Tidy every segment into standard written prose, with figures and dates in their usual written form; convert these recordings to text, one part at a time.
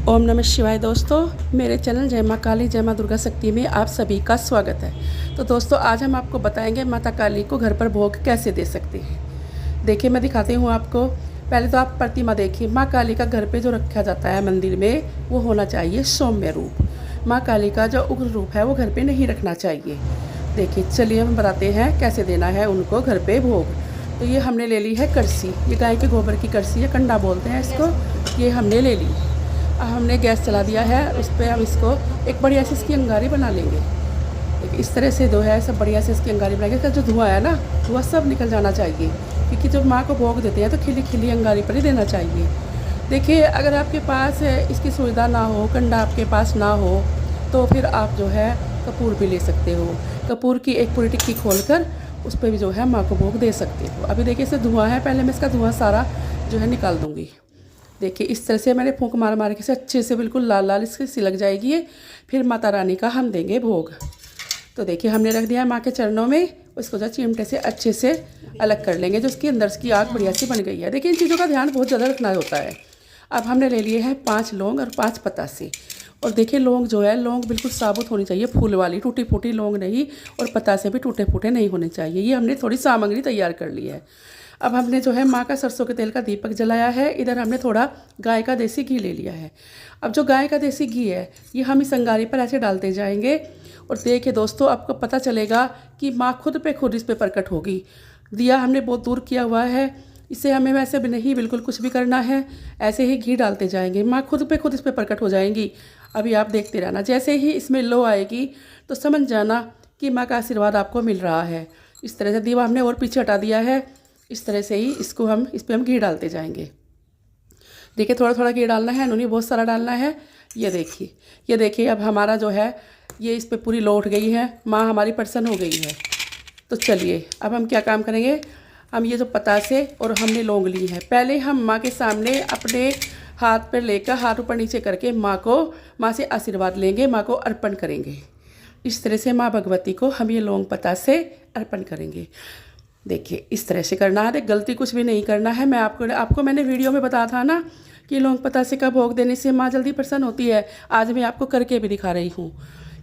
ओम नमः शिवाय। दोस्तों, मेरे चैनल जय माँ काली जय माँ दुर्गा शक्ति में आप सभी का स्वागत है। तो दोस्तों, आज हम आपको बताएंगे माता काली को घर पर भोग कैसे दे सकते हैं। देखिए, मैं दिखाती हूँ आपको। पहले तो आप प्रतिमा देखिए। माँ काली का घर पे जो रखा जाता है मंदिर में, वो होना चाहिए सौम्य रूप। माँ काली का जो उग्र रूप है वो घर पर नहीं रखना चाहिए। देखिए, चलिए हम बताते हैं कैसे देना है उनको घर पर भोग। तो ये हमने ले ली है करसी। ये गाय के गोबर की करसी है, कंडा बोलते हैं इसको। ये हमने ले ली। हमने गैस चला दिया है। उस पर हम इसको एक बढ़िया से इसकी अंगारी बना लेंगे। एक इस तरह से जो है सब बढ़िया से इसकी अंगारी बनाएंगे। इसका जो धुआं है ना, धुआं सब निकल जाना चाहिए, क्योंकि जब माँ को भोग देते हैं तो खिली खिली अंगारी पर ही देना चाहिए। देखिए, अगर आपके पास इसकी सुविधा ना हो, कंडा आपके पास ना हो, तो फिर आप जो है कपूर भी ले सकते हो। कपूर की एक पूरी टिक्की खोल कर उस पर भी जो है माँ को भोग दे सकते हो। अभी देखिए, इससे धुआं है, पहले मैं इसका धुआं सारा जो है निकाल दूँगी। देखिए, इस तरह से मैंने फूंक मार मार के से अच्छे से बिल्कुल लाल लाल इसकी सिलक जाएगी ये। फिर माता रानी का हम देंगे भोग। तो देखिए, हमने रख दिया है माँ के चरणों में। उसको जो चिमटे से अच्छे से अलग कर लेंगे, जो उसकी अंदर की आग बढ़िया सी बन गई है। देखिए, इन चीज़ों का ध्यान बहुत ज़्यादा रखना होता है। अब हमने ले लिए हैं 5 लौंग और 5 पतासे। और देखिए, लौंग जो है, लौंग बिल्कुल साबुत होनी चाहिए, फूल वाली, टूटी फूटी लौंग नहीं। और पतासे भी टूटे फूटे नहीं होने चाहिए। ये हमने थोड़ी सामग्री तैयार कर ली है। अब हमने जो है माँ का सरसों के तेल का दीपक जलाया है। इधर हमने थोड़ा गाय का देसी घी ले लिया है। अब जो गाय का देसी घी है, ये हम इस अंगारी पर ऐसे डालते जाएंगे। और देखिए दोस्तों, आपको पता चलेगा कि माँ खुद पे खुद इस पे प्रकट होगी। दिया हमने बहुत दूर किया हुआ है। इसे हमें वैसे भी नहीं बिल्कुल कुछ भी करना है, ऐसे ही घी डालते जाएंगे। माँ खुद पे खुद इस पर प्रकट हो जाएंगी। अभी आप देखते रहना। जैसे ही इसमें लो आएगी तो समझ जाना कि माँ का आशीर्वाद आपको मिल रहा है। इस तरह से दीवा हमने और पीछे हटा दिया है। इस तरह से ही इसको हम इस पर हम घी डालते जाएंगे। देखिए, थोड़ा थोड़ा घी डालना है, नहीं बहुत सारा डालना है। ये देखिए, अब हमारा जो है ये इस पर पूरी लौट गई है। माँ हमारी प्रसन्न हो गई है। तो चलिए, अब हम क्या काम करेंगे। हम ये जो पतासे और हमने लौंग ली है, पहले हम माँ के सामने अपने हाथ पर लेकर, हाथ ऊपर नीचे करके माँ से आशीर्वाद लेंगे, माँ को अर्पण करेंगे। इस तरह से माँ भगवती को हम ये लौंग पतासे अर्पण करेंगे। देखिए, इस तरह से करना है। गलती कुछ भी नहीं करना है। मैं आपको मैंने वीडियो में बताया था ना कि लौंग पतासे का भोग देने से माँ जल्दी प्रसन्न होती है। आज मैं आपको करके भी दिखा रही हूँ,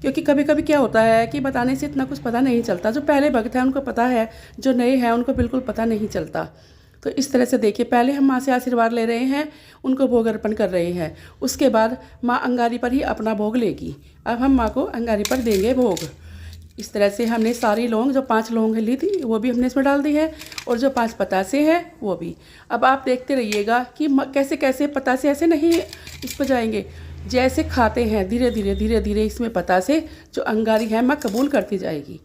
क्योंकि कभी कभी क्या होता है कि बताने से इतना कुछ पता नहीं चलता। जो पहले भक्त हैं उनको पता है, जो नए हैं उनको बिल्कुल पता नहीं चलता। तो इस तरह से देखिए, पहले हम माँ से आशीर्वाद ले रहे हैं, उनको भोग अर्पण कर रहे हैं। उसके बाद माँ अंगारी पर ही अपना भोग लेगी। अब हम माँ को अंगारी पर देंगे भोग। इस तरह से हमने सारी लौंग, जो 5 लौंग ली थी वो भी हमने इसमें डाल दी है, और जो 5 पतासे हैं वो भी। अब आप देखते रहिएगा कि कैसे कैसे पतासे ऐसे नहीं इस पर जाएंगे। जैसे खाते हैं धीरे धीरे इसमें पतासे जो अंगारी है माँ कबूल करती जाएगी।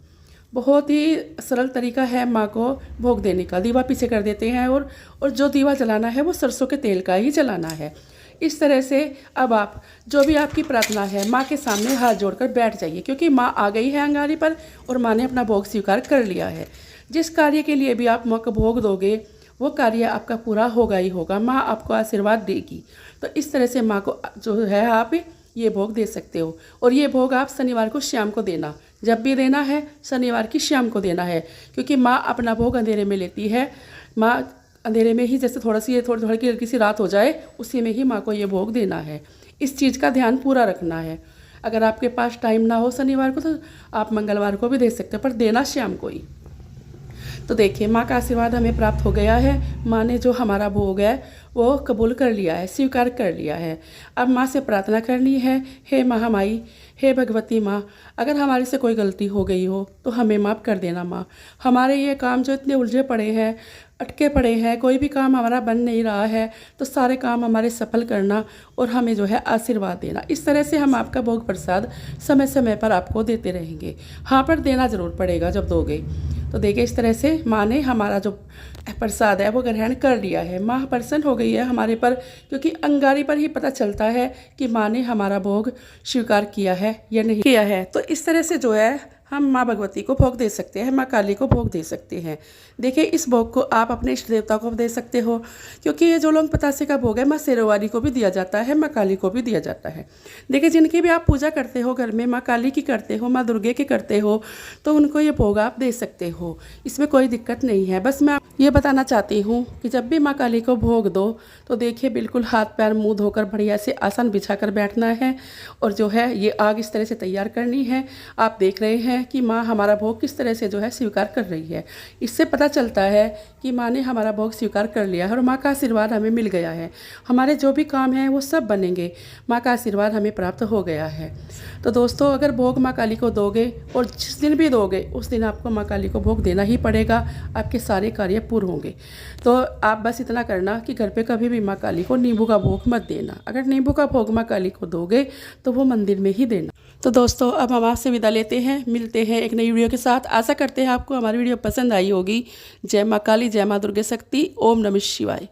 बहुत ही सरल तरीका है माँ को भोग देने का। दीवा पीछे कर देते हैं, और जो दीवा जलाना है वो सरसों के तेल का ही जलाना है। इस तरह से अब आप जो भी आपकी प्रार्थना है, माँ के सामने हाथ जोड़कर बैठ जाइए, क्योंकि माँ आ गई है अंगारी पर और माँ ने अपना भोग स्वीकार कर लिया है। जिस कार्य के लिए भी आप माँ को भोग दोगे, वो कार्य आपका पूरा होगा ही होगा। माँ आपको आशीर्वाद देगी। तो इस तरह से माँ को जो है आप ये भोग दे सकते हो। और ये भोग आप शनिवार को शाम को देना। जब भी देना है, शनिवार की शाम को देना है, क्योंकि माँ अपना भोग अंधेरे में लेती है। माँ अंधेरे में ही, जैसे थोड़ी थोड़ी हल्की सी रात हो जाए, उसी में ही माँ को ये भोग देना है। इस चीज़ का ध्यान पूरा रखना है। अगर आपके पास टाइम ना हो शनिवार को, तो आप मंगलवार को भी दे सकते हो, पर देना शाम को ही। तो देखिए, माँ का आशीर्वाद हमें प्राप्त हो गया है। माँ ने जो हमारा भोग है वो कबूल कर लिया है, स्वीकार कर लिया है। अब माँ से प्रार्थना करनी है, हे महामाई, हे भगवती माँ, अगर हमारे से कोई गलती हो गई हो तो हमें माफ़ कर देना माँ। हमारे ये काम जो इतने उलझे पड़े हैं, अटके पड़े हैं, कोई भी काम हमारा बन नहीं रहा है, तो सारे काम हमारे सफल करना और हमें जो है आशीर्वाद देना। इस तरह से हम आपका भोग प्रसाद समय समय पर आपको देते रहेंगे। हाँ, पर देना ज़रूर पड़ेगा जब दोगे। तो देखिए, इस तरह से माँ ने हमारा जो प्रसाद है वो ग्रहण कर लिया है। माँ प्रसन्न हो गई है हमारे पर, क्योंकि अंगारी पर ही पता चलता है कि माँ ने हमारा भोग स्वीकार किया है या नहीं किया है। तो इस तरह से जो है हम माँ भगवती को भोग दे सकते हैं, माँ काली को भोग दे सकते हैं। देखिए इस भोग को आप अपने इष्ट देवता को दे सकते हो, क्योंकि ये जो लौंग पतासे का भोग है माँ शेरोवाली को भी दिया जाता है, माँ काली को भी दिया जाता है। देखिए जिनकी भी आप पूजा करते हो घर में, माँ काली की करते हो, माँ दुर्गे की करते हो, तो उनको ये भोग आप दे सकते हो, इसमें कोई दिक्कत नहीं है। बस मैं ये बताना चाहती हूँ कि जब भी माँ काली को भोग दो तो देखिए बिल्कुल हाथ पैर मुंह धोकर बढ़िया से आसन बिछा कर बैठना है, और जो है ये आग इस तरह से तैयार करनी है। आप देख रहे हैं कि माँ हमारा भोग किस तरह से जो है स्वीकार कर रही है। इससे पता चलता है कि माँ ने हमारा भोग स्वीकार कर लिया है और माँ का आशीर्वाद हमें मिल गया है। हमारे जो भी काम हैं वो सब बनेंगे, माँ का आशीर्वाद हमें प्राप्त हो गया है। तो दोस्तों अगर भोग माँ काली को दोगे, और जिस दिन भी दोगे उस दिन आपको माँ काली को भोग देना ही पड़ेगा, आपके सारे कार्य पूर्ण होंगे। तो आप बस इतना करना कि घर पे कभी भी माँ काली को नींबू का भोग मत देना। अगर नींबू का भोग माँ काली को दोगे तो वो मंदिर में ही देना। तो दोस्तों अब हम आपसे विदा लेते हैं, मिलते हैं एक नई वीडियो के साथ। आशा करते हैं आपको हमारी वीडियो पसंद आई होगी। जय माँ काली, जय माँ दुर्गे शक्ति, ओम नमः शिवाय।